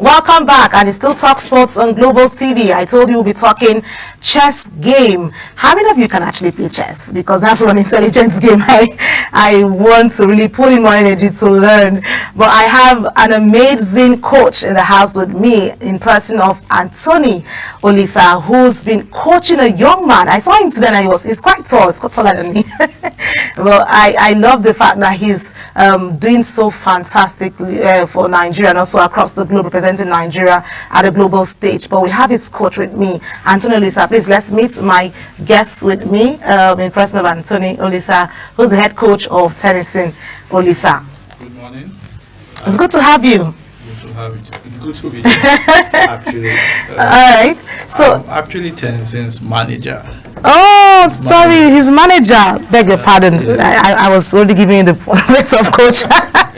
Welcome back, and it's still Talk Sports on Global TV. I told you we'll be talking chess game. How many of you can actually play chess? Because that's one intelligence game I want to really put in more energy to learn. But I have an amazing coach in the house with me in person of Tennyson Olisa, who's been coaching a young man. I saw him today and he's quite tall. He's quite taller than me. Well, I love the fact that he's doing so fantastically for Nigeria and also across the globe, representing Nigeria at a global stage. But we have his coach with me, Tennyson Olisa. Please, let's meet my guests with me in person of Tennyson Olisa, who's the head coach of Tennyson Olisa. Good morning. It's good to have you. Good to have you. Good to be here, actually. All right. So, I'm actually Tennyson's manager. oh, sorry, his manager. Beg your pardon. Yeah. I was only giving you the place of coach.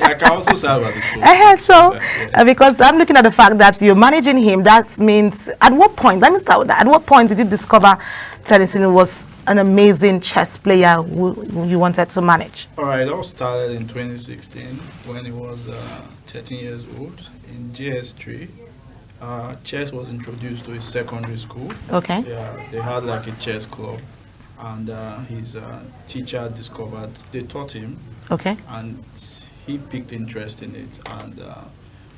I can also serve as a coach. Because I'm looking at the fact that you're managing him, that means, at what point, let me start with that, at what point did you discover Tennyson was an amazing chess player who you wanted to manage? All right, it all started in 2016 when he was 13 years old in GS3. Chess was introduced to his secondary school. Okay. Yeah, they had like a chess club, and his teacher they taught him. Okay. And he picked interest in it, and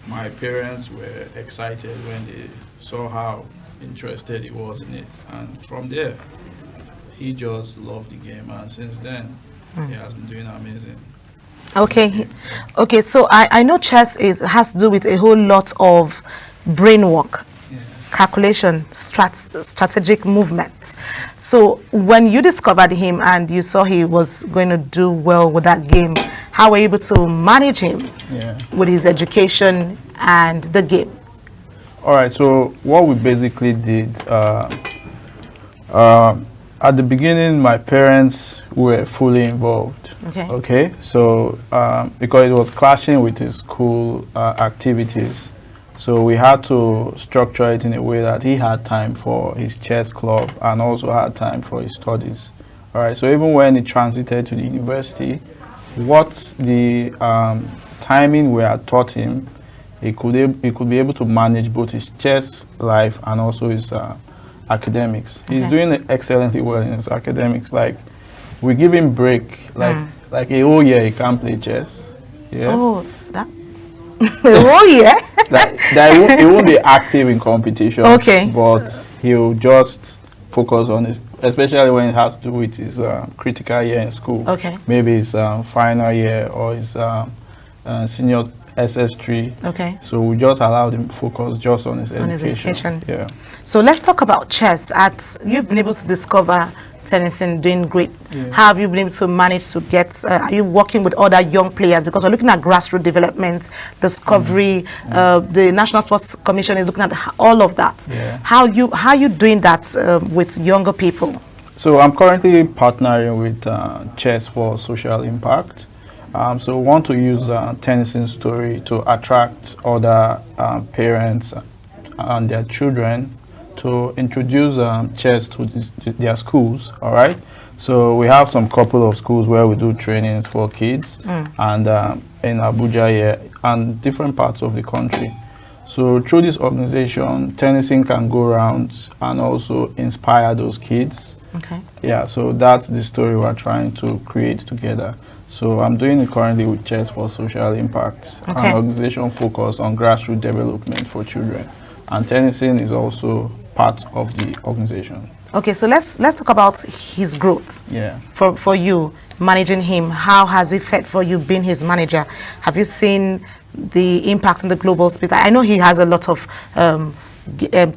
my parents were excited when they saw how interested he was in it, and from there he just loved the game, and since then he has been doing amazing. Okay, so I know chess has to do with a whole lot of brain work, calculation, strategic movement. So when you discovered him and you saw he was going to do well with that game, how were you able to manage him with his education and the game? All right, so what we basically did, at the beginning, my parents were fully involved. Okay, so because it was clashing with his school activities, so we had to structure it in a way that he had time for his chess club and also had time for his studies. All right, so even when he transited to the university, what the timing we had taught him, he could be able to manage both his chess life and also his academics. He's doing excellently well in his academics. Like, we give him break, like a whole year he can't play chess. Yeah. Oh, that a whole year? He won't be active in competition. Okay. But he'll just focus on his, especially when it has to do with his critical year in school. Okay. Maybe his final year or his senior SS3. Okay. So we just allowed him to focus just on his education. Yeah. So let's talk about chess. You've been able to discover Tennyson doing great. How have you been able to manage to get, are you working with other young players? Because we're looking at grassroots development, discovery, the National Sports Commission is looking at all of that. How are you doing that with younger people? So I'm currently partnering with Chess for Social Impact. So we want to use Tennyson's story to attract other parents and their children to introduce chess to their schools. All right, so we have some couple of schools where we do trainings for kids, and in Abuja here and different parts of the country. So through this organization, Tennyson can go around and also inspire those kids. Okay. Yeah, so that's the story we're trying to create together. So I'm doing it currently with Chess for Social Impact, an organization focused on grassroots development for children. And Tennyson is also part of the organization. Okay, so let's talk about his growth. Yeah. For you, managing him, how has it felt for you being his manager? Have you seen the impact in the global space? I know he has a lot of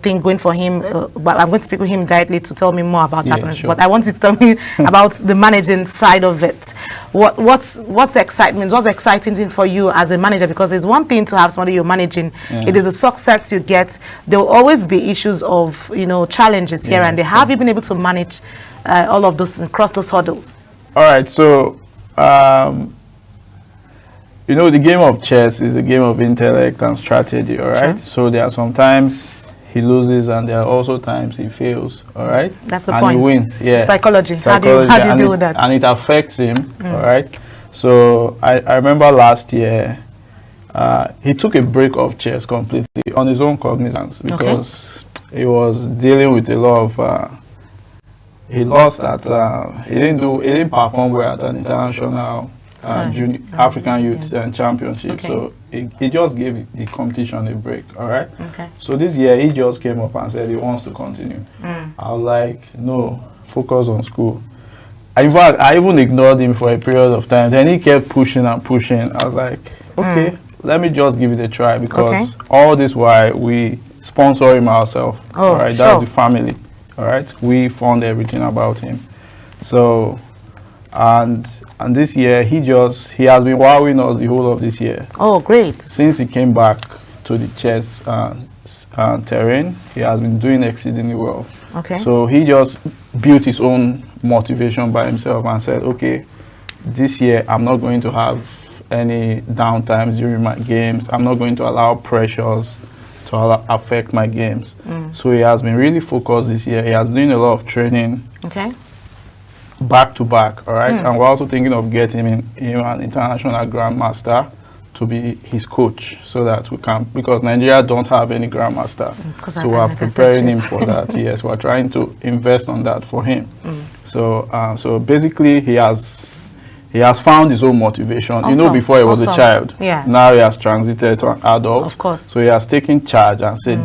thing going for him, but I'm going to speak with him directly to tell me more about that. Sure. But I want you to tell me about the managing side of it. What's excitement? What's exciting for you as a manager? Because it's one thing to have somebody you're managing. It is a success you get. There will always be issues of challenges here and there. How have you been able to manage all of those and cross those hurdles? All right, so the game of chess is a game of intellect and strategy, all right? Sure. So there are sometimes he loses and there are also times he fails, all right? That's the point. And he wins, yeah. Psychology. How do you deal with that? And it affects him, all right? So I remember last year, he took a break of chess completely on his own cognizance because he was dealing with a lot of. He lost at. He didn't perform well at an international junior African Youth Championship. So he just gave the competition a break. All right. Okay. So this year he just came up and said he wants to continue. I was like, no, focus on school. In fact, I even ignored him for a period of time. Then he kept pushing and pushing. I was like, okay, let me just give it a try because all this while we sponsor him ourselves. Oh, all right, that's the family. All right, we fund everything about him. So, and this year he has been wowing us the whole of this year. Oh, great! Since he came back to the chess terrain, he has been doing exceedingly well. Okay. So he just built his own motivation by himself and said, okay, this year I'm not going to have any downtimes during my games. I'm not going to allow pressures to affect my games. So he has been really focused this year. He has been doing a lot of training back to back, all right? And we're also thinking of getting him an international grandmaster to be his coach so that we can, because Nigeria don't have any grandmaster. So we're preparing him for that. Yes, we're trying to invest on that for him. So basically he has found his own motivation. You know, before he was a child, now he has transited to an adult. Of course. So he has taken charge and said,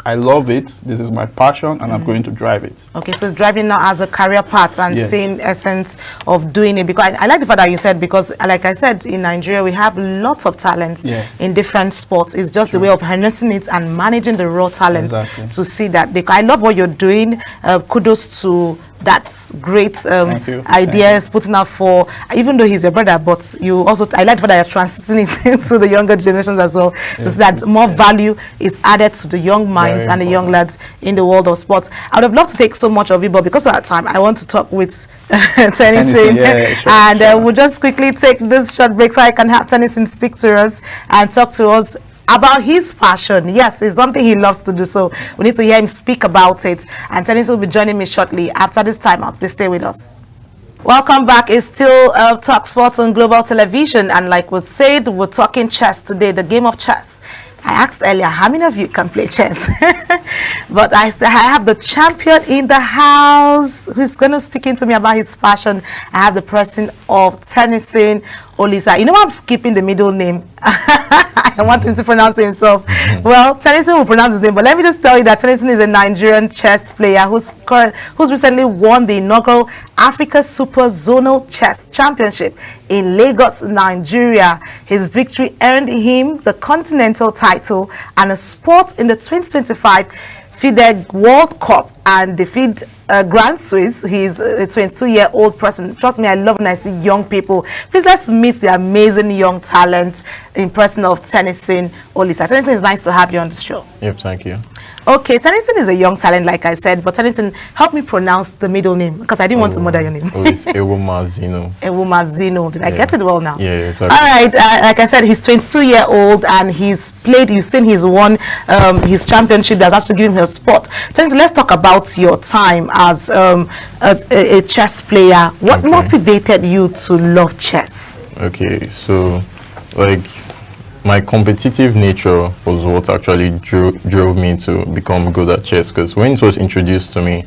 I love it, this is my passion, and I'm going to drive it. Okay, so it's driving now as a career path and seeing essence of doing it. Because I like the fact that you said, because like I said, in Nigeria, we have lots of talents in different sports. It's just the way of harnessing it and managing the raw talent to see that. I love what you're doing. Kudos to that's great ideas putting out for, even though he's your brother, but you also, I like the fact that you're transiting it into the younger generations as well, to see that more value is added to the young minds and the young lads in the world of sports. I would have loved to take so much of it, but because of that time, I want to talk with Tennyson, and we'll just quickly take this short break so I can have Tennyson speak to us and talk to us about his passion. Yes, it's something he loves to do, so we need to hear him speak about it. And Tennyson will be joining me shortly after this time out. Please stay with us. Welcome back. It's still Talk Sports on Global Television, and like we said, we're talking chess today, the game of chess. I asked earlier, how many of you can play chess? But I have the champion in the house who's going to speak to me about his passion. I have the person of Tennyson Olisa. You know, I'm skipping the middle name. I want him to pronounce it himself. Well, Tennyson will pronounce his name, but let me just tell you that Tennyson is a Nigerian chess player who's recently won the inaugural Africa Super Zonal Chess Championship in Lagos, Nigeria. His victory earned him the continental title and a spot in the 2025 FIDE World Cup and the FIDE Grand Swiss. He's a 22-year-old person. Trust me, I love when I see young people. Please, let's meet the amazing young talent in person of Tennyson Olisa. Tennyson, it's nice to have you on the show. Yep, thank you. Okay, Tennyson is a young talent, like I said, but Tennyson, help me pronounce the middle name, because I didn't want to murder your name. Oh, it's Ewumazino. Ewumazino. Did I get it well now? Yeah, exactly. All right, like I said, he's 22-year-old, and he's played, you've seen he's won his championship that's actually given him a spot. Tennyson, let's talk about your time as a chess player. What motivated you to love chess? Okay, so, like, my competitive nature was what actually drove me to become good at chess, because when it was introduced to me,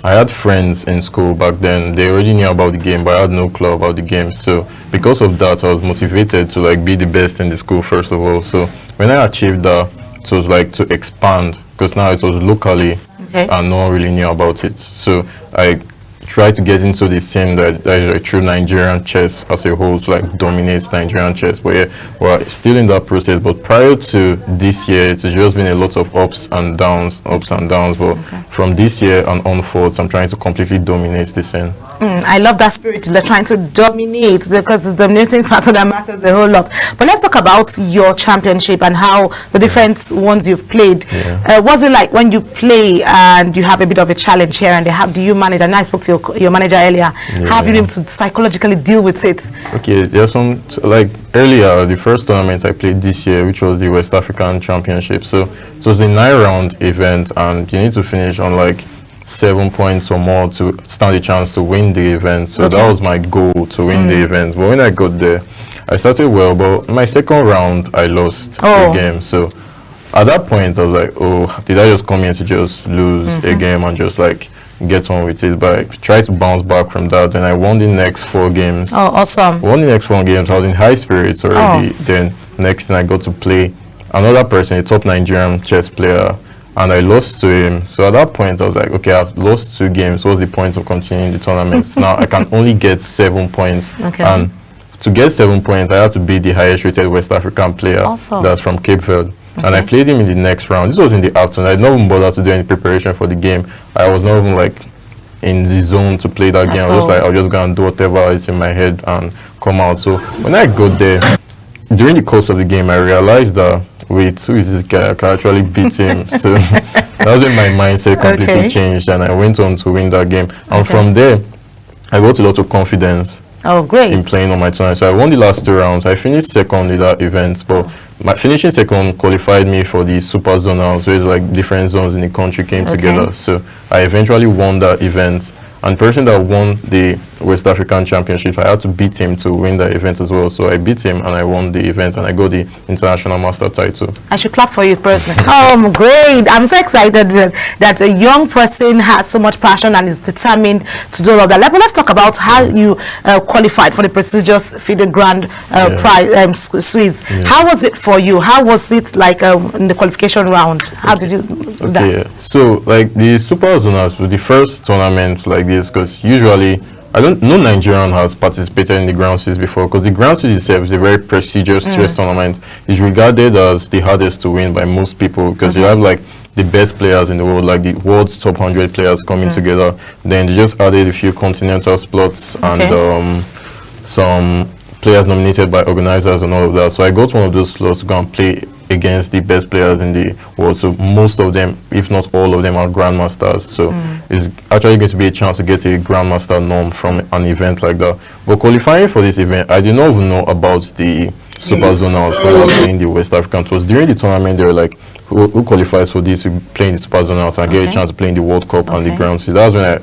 I had friends in school back then. They already knew about the game, but I had no clue about the game. So because of that, I was motivated to like be the best in the school first of all. So when I achieved that, it was like to expand, because now it was locally and no one really knew about it. So I try to get into the scene that is a true Nigerian chess as a whole, to like dominate Nigerian chess. But yeah, we're still in that process. But prior to this year, it's just been a lot of ups and downs. But from this year and onwards, I'm trying to completely dominate the scene. I love that spirit. They're trying to dominate, because the dominating factor that matters a whole lot. But let's talk about your championship and how the different ones you've played. What's it like when you play and you have a bit of a challenge here and there? Do you manage? And I spoke to your manager earlier. How have you been able to psychologically deal with it? Okay, there's some, like earlier, the first tournament I played this year, which was the West African Championship. So it was a 9-round event, and you need to finish on like 7 points or more to stand a chance to win the event. So that was my goal, to win the event. But when I got there, I started well, but my second round I lost the game. So at that point I was like, oh, did I just come here to just lose a game and just like get on with it? But I tried to bounce back from that, and I won the next 4 games. Oh, awesome. Won the next 4 games. I was in high spirits already. Then next thing I got to play another person, a top Nigerian chess player, and I lost to him. So at that point I was like, okay, I've lost 2 games. What's the point of continuing the tournaments? Now I can only get 7 points. And to get 7 points I had to be the highest rated West African player. That's from Cape Verde. And I played him in the next round. This was in the afternoon. I did not even bother to do any preparation for the game. I was not even like in the zone to play that game. I was just like, I'll just go and do whatever is in my head and come out. So when I got there, during the course of the game, I realized that, wait, who is this guy? I can actually beat him. So that was when my mindset completely changed, and I went on to win that game. And from there, I got a lot of confidence. In playing on my tournament. So I won the last 2 rounds. I finished second in that event, but my finishing second qualified me for the super zonals, where it's like different zones in the country came together. So I eventually won that event. And the person that won the West African Championship, I had to beat him to win the event as well. So I beat him and I won the event, and I got the International Master title. I should clap for you, person. Great. I'm so excited that a young person has so much passion and is determined to do all of that. Let's talk about how you qualified for the prestigious FIDE Grand Prize Swiss. How was it for you? How was it like in the qualification round? How did you do that? So like the Super Zonals was the first tournament like this, because usually no Nigerian has participated in the Grand Swiss before, because the Grand Swiss itself is a very prestigious chess tournament. It's regarded as the hardest to win by most people, because you have like the best players in the world, like the world's top 100 players coming together. Then they just added a few continental slots and some players nominated by organizers and all of that. So I got one of those slots to go and play against the best players in the world. So most of them, if not all of them, are grandmasters. So it's actually going to be a chance to get a grandmaster norm from an event like that. But qualifying for this event, I did not even know about the Super Zonals when I was playing the West African tours. During the tournament, they were like, who qualifies for this? We play in the Super Zonals and get a chance to play in the World Cup and the Grand Swiss. That was when I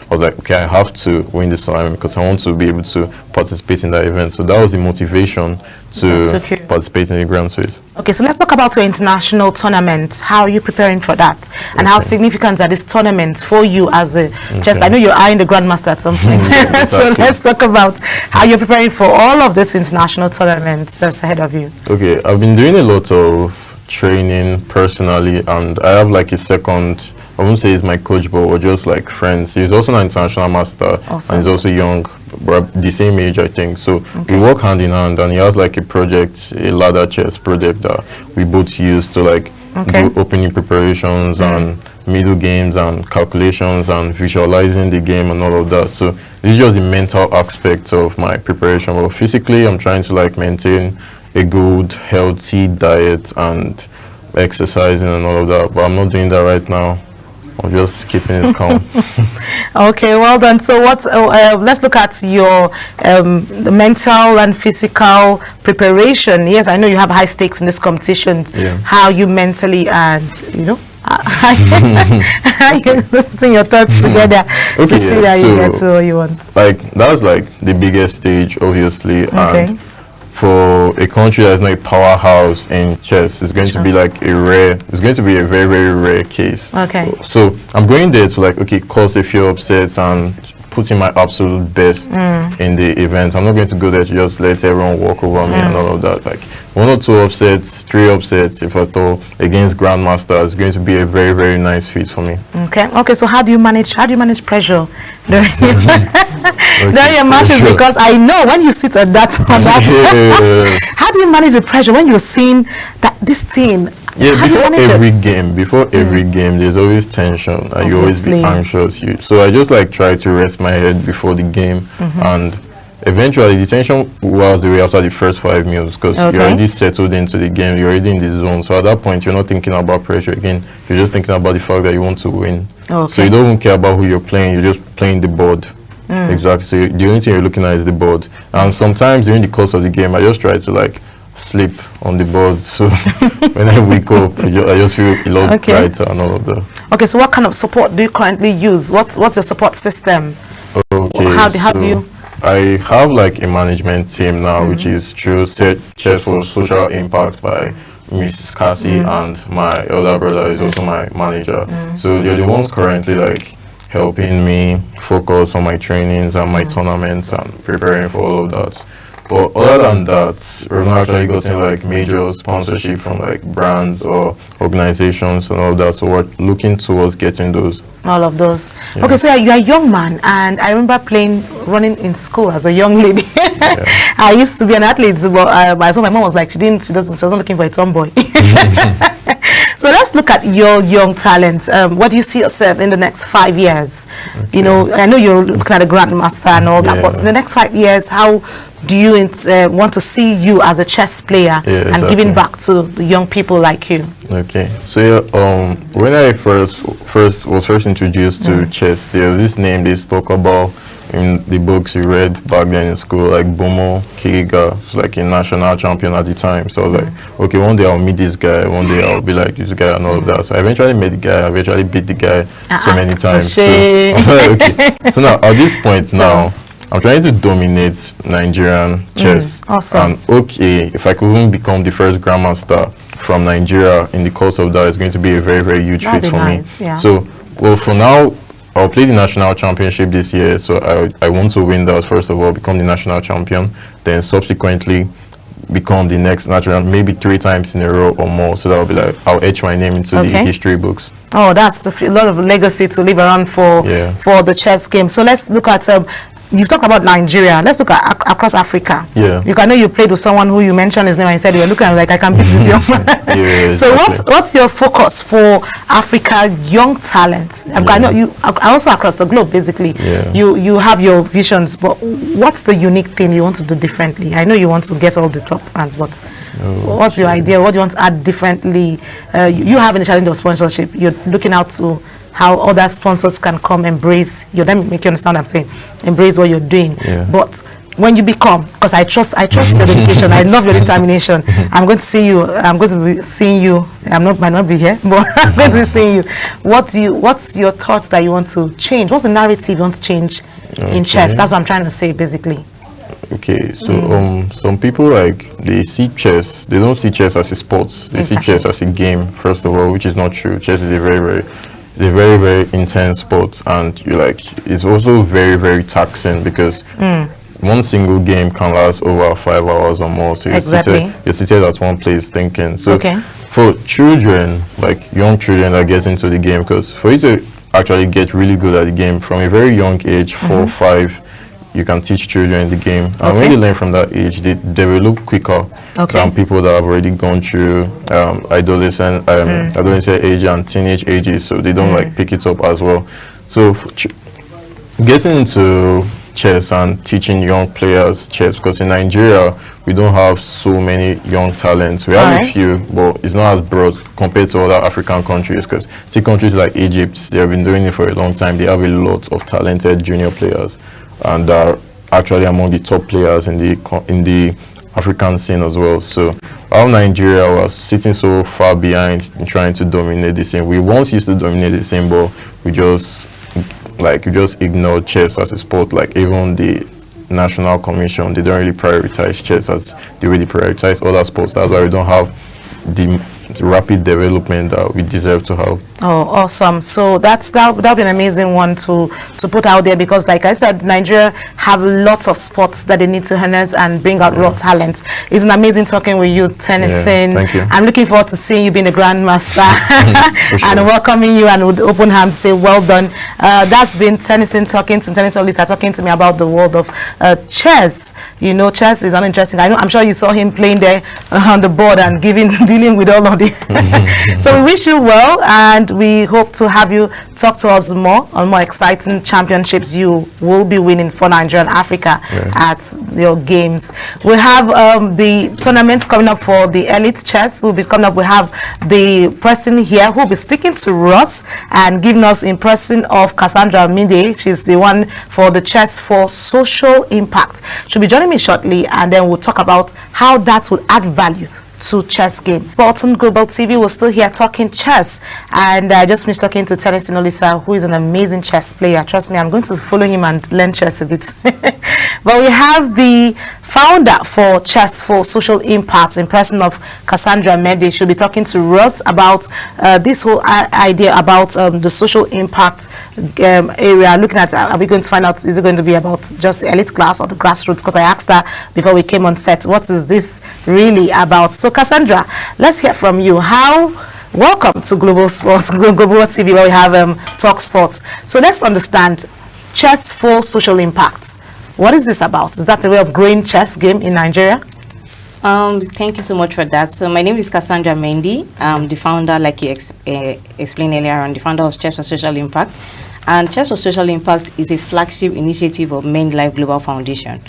was like, okay, I have to win this tournament because I want to be able to participate in that event. So that was the motivation to participate in the Grand Swiss. Okay, so let's talk about your international tournament. How are you preparing for that? And how significant are these tournaments for you as a chess? I know you're eyeing the Grandmaster at some point. So let's talk about how you're preparing for all of this international tournaments that's ahead of you. Okay, I've been doing a lot of training personally, and I have like a second, I won't say he's my coach, but we're just like friends. He's also an international master, and he's also young, but the same age, I think. So we work hand in hand, and he has like a project, a ladder chess project that we both use to like do opening preparations and middle games and calculations and visualizing the game and all of that. So this is just the mental aspect of my preparation. But physically, I'm trying to like maintain a good, healthy diet and exercising and all of that. But I'm not doing that right now. I'm just keeping it calm. Okay, well done. So let's look at your the mental and physical preparation. Yes, I know you have high stakes in this competition. How you mentally and how you putting your thoughts together to see that you get to what you want. Like that's like the biggest stage, obviously. And for a country that's not a powerhouse in chess, it's going to be like it's going to be a very, very rare case. So I'm going there to like, cause a few upsets and put in my absolute best in the event. I'm not going to go there to just let everyone walk over me and all of that. Like 1 or 2 upsets, 3 upsets, if at all, against grandmasters is going to be a very, very nice feat for me. Okay. So how do you manage pressure during your matches? Because I know when you sit at that, how do you manage the pressure when you're seeing that this thing? Before every game, there's always tension, and you always be anxious. So I just like try to rest my head before the game, and eventually the tension wears away after the first 5 minutes, because you're already settled into the game, you're already in the zone. So at that point, you're not thinking about pressure again. You're just thinking about the fact that you want to win. So you don't even care about who you're playing. You're just playing the board. Exactly. So the only thing you're looking at is the board. And sometimes during the course of the game, I just try to like sleep on the board, so when I wake up I just feel a lot brighter and all of that. So what kind of support do you currently use? What's your support system? How do you I have like a management team now, which is through Chess for Social Impact by Mrs. Cassie, and my elder brother is also my manager. So they're the ones currently like helping me focus on my trainings and my tournaments and preparing for all of that. But other than that, we're not actually getting like major sponsorship from like brands or organizations and all that. So we're looking towards getting those. All of those. Yeah. Okay, so you're a young man, and I remember running in school as a young lady. I used to be an athlete, but I saw my mom was like, she wasn't looking for a tomboy. So let's look at your young talents. What do you see yourself in the next 5 years? Okay. You know, I know you're looking at a grandmaster and all that, but in the next 5 years, how do you want to see you as a chess player and giving back to the young people like you? Okay, so when I was introduced to chess, there was this name they talk about in the books you read back then in school, like Bomo Kiga, was like a national champion at the time. So I was like, okay, one day I'll meet this guy, one day I'll be like this guy and all of that. So I eventually met the guy, I eventually beat the guy so many times. So I was like, okay. So now at this point now, I'm trying to dominate Nigerian chess. Awesome. And okay, if I could even become the first grandmaster from Nigeria in the course of that, it's going to be a very, very huge feat for me. Yeah. So, well, for now, I'll play the national championship this year. So I want to win that, first of all, become the national champion, then subsequently become the next national, maybe 3 times in a row or more. So that'll be like, I'll etch my name into the history books. Oh, that's a lot of legacy to live around for the chess game. So let's look at you've talked about Nigeria. Let's look at across Africa. Yeah. I know you played with someone who you mentioned his name and you said you're looking like I can beat this young man. Yeah, so what's your focus for Africa young talents? I know you also across the globe basically. Yeah. You have your visions, but what's the unique thing you want to do differently? I know you want to get all the top brands, but what's your idea? What do you want to add differently? You have a challenge of sponsorship. You're looking out to how other sponsors can come embrace you. Let me make you understand what I'm saying. Embrace what you're doing. Yeah. But when you become, because I trust your dedication, I love your determination. I'm going to see you. I'm going to be seeing you. Might not be here, but I'm going to be seeing you. What's your thoughts that you want to change? What's the narrative you want to change in chess? That's what I'm trying to say, basically. Okay, so some people they see chess. They don't see chess as a sport. They see chess as a game. First of all, which is not true. Chess is a very, very intense sport, and it's also very, very taxing because one single game can last over 5 hours or more. So you're seated at one place thinking. So for children, like young children that get into the game, because for you to actually get really good at the game from a very young age, 4, 5, you can teach children the game. And when they learn from that age, they develop quicker than people that have already gone through adolescent age and teenage ages, so they don't pick it up as well. So getting into chess and teaching young players chess, because in Nigeria we don't have so many young talents. We have a few, but it's not as broad compared to other African countries, because see countries like Egypt, they have been doing it for a long time. They have a lot of talented junior players and are actually among the top players in the African scene as well. So our Nigeria was sitting so far behind in trying to dominate the scene. We once used to dominate the scene, but we just ignored chess as a sport. Like even the National Commission, they don't really prioritize chess as the way they prioritize other sports. That's why we don't have the rapid development that we deserve to have. Oh, awesome. So that'll be an amazing one to put out there, because like I said, Nigeria have lots of sports that they need to harness and bring out raw talent. It's an amazing talking with you, Tennyson. Thank you. I'm looking forward to seeing you being a grandmaster and welcoming you, and with open hands say well done. That's been Tennyson Tennyson Olisa talking to me about the world of chess. You know, chess is uninteresting. I'm sure you saw him playing there on the board and dealing with all of the so we wish you well, and we hope to have you talk to us more on more exciting championships you will be winning for Nigeria and Africa at your games. We have the tournaments coming up for the Elite Chess. We'll be coming up. We have the person here who will be speaking to us and giving us impression of Cassandra. She's the one for the Chess for Social Impact. She'll be joining me shortly, and then we'll talk about how that will add value to chess game. Bolton Global TV was still here talking chess, and I just finished talking to Tennyson Olisa, who is an amazing chess player. Trust me, I'm going to follow him and learn chess a bit. But we have the founder for Chess for Social Impact in person of Cassandra Mende. She'll be talking to us about this whole idea about the social impact area. Looking at, are we going to find out, is it going to be about just the elite class or the grassroots? Because I asked her before we came on set, what is this really about? So Cassandra, let's hear from you. Welcome to Global Sports, Global TV, where we have Talk Sports. So let's understand Chess for Social Impact. What is this about? Is that a way of growing chess game in Nigeria? Thank you so much for that. So my name is Cassandra Mende. I'm the founder, like you explained earlier on, the founder of Chess for Social Impact. And Chess for Social Impact is a flagship initiative of Main Life Global Foundation.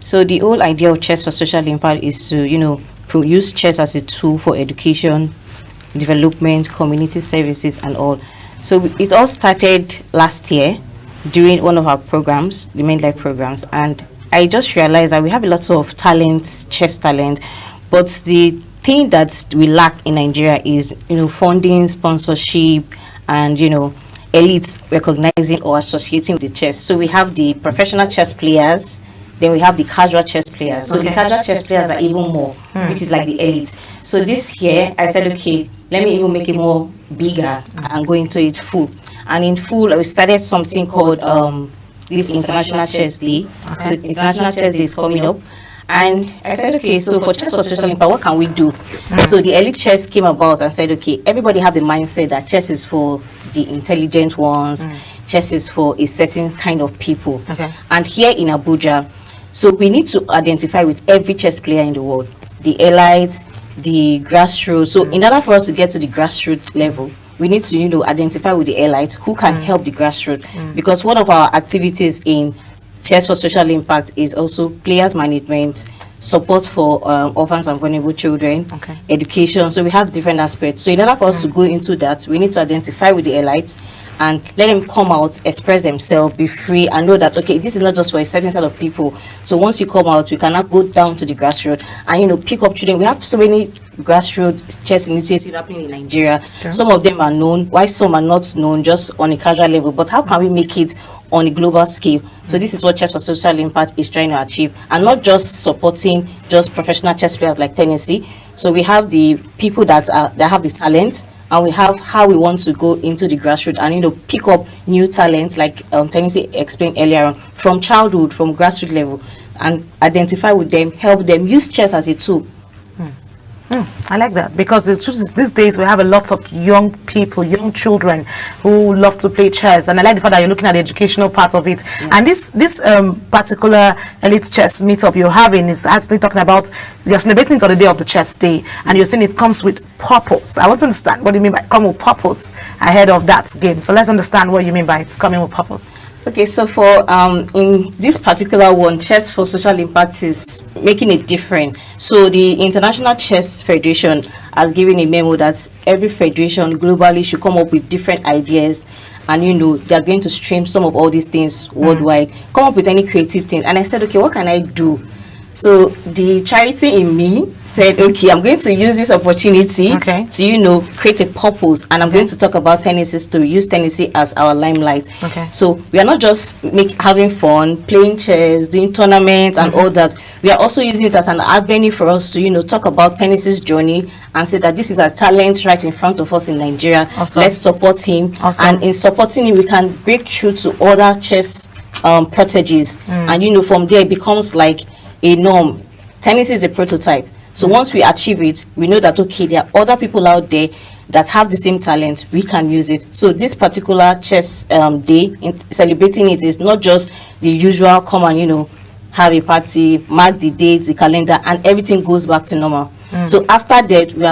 So the whole idea of Chess for Social Impact is to, use chess as a tool for education, development, community services, and all. So it all started last year during one of our programs, the Main Life programs, and I just realized that we have a lot of talent, chess talent, but the thing that we lack in Nigeria is, funding, sponsorship, and, elites recognizing or associating with the chess. So we have the professional chess players, then we have the casual chess players. So the casual chess players are even more, which is like the elites. So this year, I said, okay, let me even make it more bigger and go into it full. And in full, we started something called this International Chess Day. So International Chess Day is coming up. And I said, okay, so for Chess for Social Impact, what can we do? So the elite chess came about and said, okay, everybody have the mindset that chess is for the intelligent ones. Chess is for a certain kind of people. And here in Abuja, so we need to identify with every chess player in the world, the elites, the grassroots. So in order for us to get to the grassroots level, we need to, identify with the elites who can help the grassroots. Because one of our activities in Chess for Social Impact is also players management, support for orphans and vulnerable children, education. So we have different aspects. So in order for us to go into that, we need to identify with the elites and let them come out, express themselves, be free, and know that, okay, this is not just for a certain set of people. So once you come out, we cannot go down to the grassroots and, pick up children. We have so many grassroots chess initiatives happening in Nigeria. Some of them are known, while some are not known, just on a casual level. But how can we make it on a global scale? So this is what Chess for Social Impact is trying to achieve, and not just supporting just professional chess players like Tennessee. So we have the people that have the talent, and we have how we want to go into the grassroots and pick up new talents, like Tennessee explained earlier on, from childhood, from grassroots level, and identify with them, help them use chess as a tool. I like that, because the truth is, these days we have a lot of young people, young children who love to play chess, and I like the fact that you're looking at the educational part of it. And this particular elite chess meetup you're having is actually talking about, you're celebrating it on the day of the chess day, and you're saying it comes with purpose. I want to understand what do you mean by come with purpose ahead of that game. So let's understand what you mean by it's coming with purpose. Okay, so for in this particular one, Chess for Social Impact is making it different. So the International Chess Federation has given a memo that every federation globally should come up with different ideas, and they are going to stream some of all these things worldwide, come up with any creative things. And I said, okay, what can I do? So the charity in me said, okay, I'm going to use this opportunity to, create a purpose, and I'm going to talk about Tennessee's story, use Tennessee as our limelight. So we are not just having fun, playing chess, doing tournaments and all that. We are also using it as an avenue for us to, talk about Tennessee's journey and say that this is a talent right in front of us in Nigeria. Let's support him. And in supporting him, we can break through to other chess proteges. And, from there, it becomes like a norm. Tennis is a prototype. So once we achieve it, we know that, okay, there are other people out there that have the same talent. We can use it. So this particular chess day, celebrating it, is not just the usual come and, have a party, mark the dates, the calendar, and everything goes back to normal. So after that, we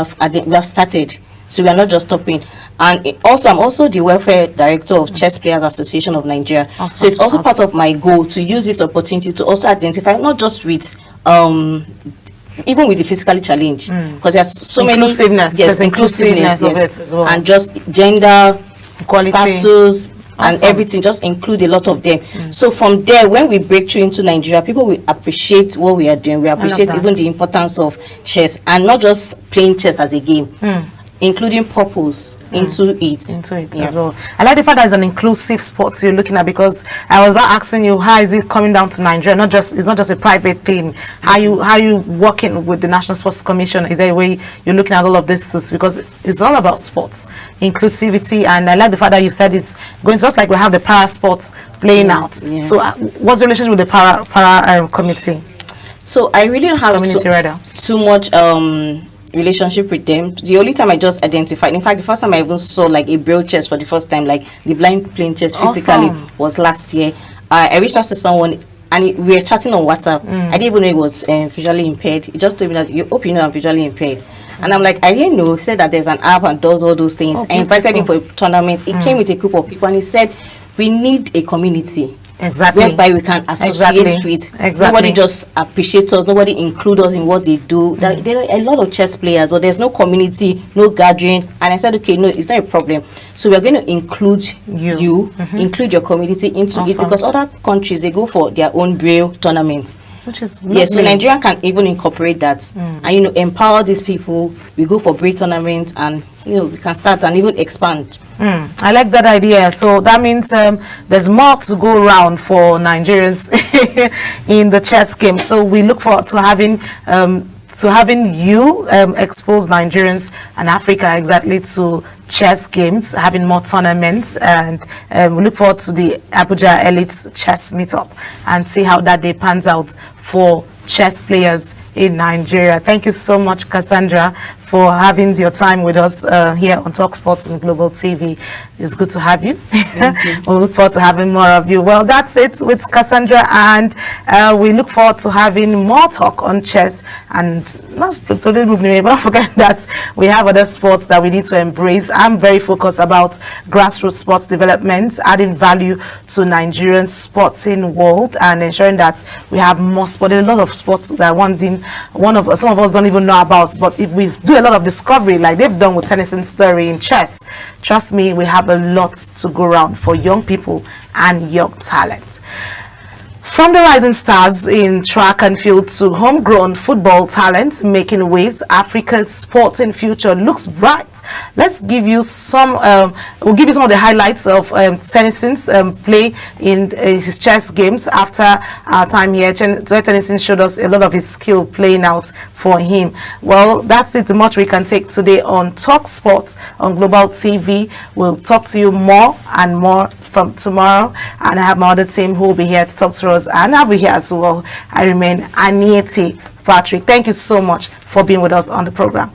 have started. So we are not just stopping. And I'm also the welfare director of Chess Players Association of Nigeria. So it's also part of my goal to use this opportunity to also identify, not just with even with the physically challenged, because there's so many inclusiveness of it as well, and just gender equality, status, and everything, just include a lot of them. So from there, when we break through into Nigeria, people will appreciate what we are doing. We appreciate even the importance of chess, and not just playing chess as a game. including purpose into it. As well. I like the fact that it's an inclusive sport you're looking at, because I was about asking you, how is it coming down to Nigeria? It's not just a private thing. How you working with the National Sports Commission? Is there a way you're looking at all of this too? Because it's all about sports inclusivity, and I like the fact that you said it's going just like we have the para sports playing out. So what's the relationship with the para committee? So I really don't have too much relationship with them. The only time I just identified, in fact, the first time I even saw like a braille chess for the first time, like the blind playing chess physically, was last year. I reached out to someone and we were chatting on WhatsApp. I didn't even know it was visually impaired. He just told me that, you hope you know I'm visually impaired. And I'm like, I didn't know. He said that there's an app and does all those things. I invited him for a tournament. He came with a group of people and he said, we need a community. Whereby we can associate with. Nobody just appreciates us. Nobody include us in what they do. There are a lot of chess players, but there's no community, no gathering. And I said, okay, no, it's not a problem. So we're going to include you, include your community into it, because other countries, they go for their own braille tournaments. Which is so Nigeria can even incorporate that and empower these people. We go for braille tournaments, and we can start and even expand. I like that idea. So that means there's more to go around for Nigerians in the chess game. So we look forward to having you expose Nigerians and Africa exactly to chess games, having more tournaments, and we look forward to the Abuja Elite Chess Meetup and see how that day pans out for chess players in Nigeria. Thank you so much, Cassandra, for having your time with us here on Talk Sports and Global TV. It's good to have you. We look forward to having more of you. Well, that's it with Cassandra, and we look forward to having more talk on chess. And not totally moving away, but don't forget that we have other sports that we need to embrace. I'm very focused about grassroots sports development, adding value to Nigerian sporting world, and ensuring that we have more sport. There are a lot of sports that some of us don't even know about, but if we do a lot of discovery like they've done with Tennyson's story in chess, trust me, we have a lot to go around for young people and young talent. From the rising stars in track and field to homegrown football talent making waves, Africa's sporting future looks bright. Let's give you some, we'll give you some of the highlights of Tennyson's play in his chess games after our time here. Tennyson showed us a lot of his skill playing out for him. Well, that's it, the much we can take today on Talk Sports on Global TV. We'll talk to you more and more from tomorrow, and I have my other team who will be here to talk to us, and I'll be here as well. I remain Aniete Patrick. Thank you so much for being with us on the program.